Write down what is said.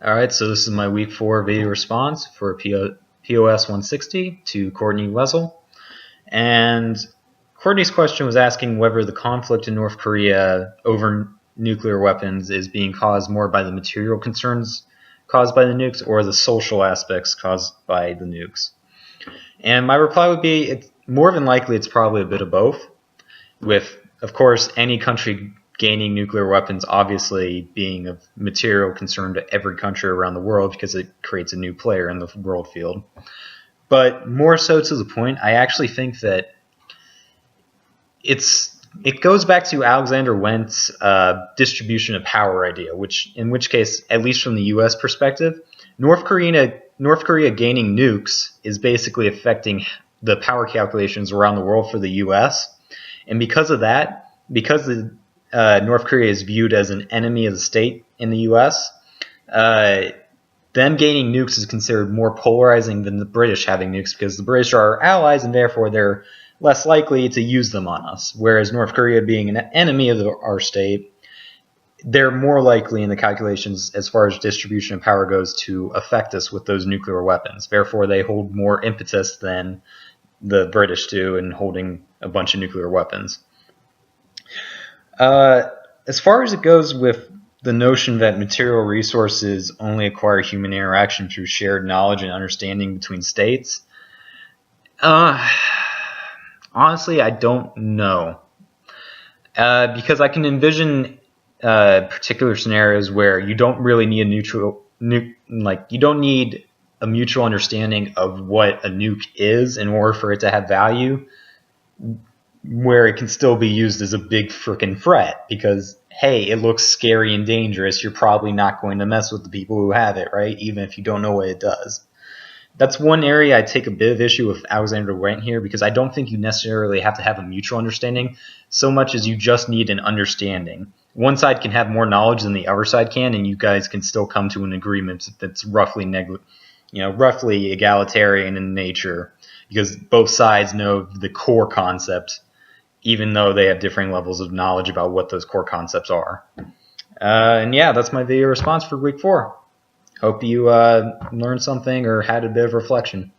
Alright, so this is my week 4 video response for POS 160 to Courtney Wessel. And Courtney's question was asking whether the conflict in North Korea over nuclear weapons is being caused more by the material concerns caused by the nukes or the social aspects caused by the nukes. And my reply would be, it's more than likely it's probably a bit of both, with, of course, any country gaining nuclear weapons obviously being of material concern to every country around the world because it creates a new player in the world field. But more so to the point, I actually think that it goes back to Alexander Wendt's distribution of power idea, in which case, at least from the U.S. perspective, North Korea gaining nukes is basically affecting the power calculations around the world for the U.S. And because of that, because North Korea is viewed as an enemy of the state in the U.S., them gaining nukes is considered more polarizing than the British having nukes because the British are our allies and therefore they're less likely to use them on us. Whereas North Korea being an enemy of our state, they're more likely in the calculations as far as distribution of power goes to affect us with those nuclear weapons. Therefore, they hold more impetus than the British do in holding a bunch of nuclear weapons. As far as it goes with the notion that material resources only acquire human interaction through shared knowledge and understanding between states, honestly, I don't know. Because I can envision particular scenarios where you don't really need you don't need a mutual understanding of what a nuke is in order for it to have value, where it can still be used as a big frickin' threat because, hey, it looks scary and dangerous. You're probably not going to mess with the people who have it, right? Even if you don't know what it does. That's one area I take a bit of issue with Alexander Wendt here because I don't think you necessarily have to have a mutual understanding so much as you just need an understanding. One side can have more knowledge than the other side can, and you guys can still come to an agreement that's roughly egalitarian in nature because both sides know the core concept, even though they have differing levels of knowledge about what those core concepts are. And yeah, that's my video response for week 4. Hope you learned something or had a bit of reflection.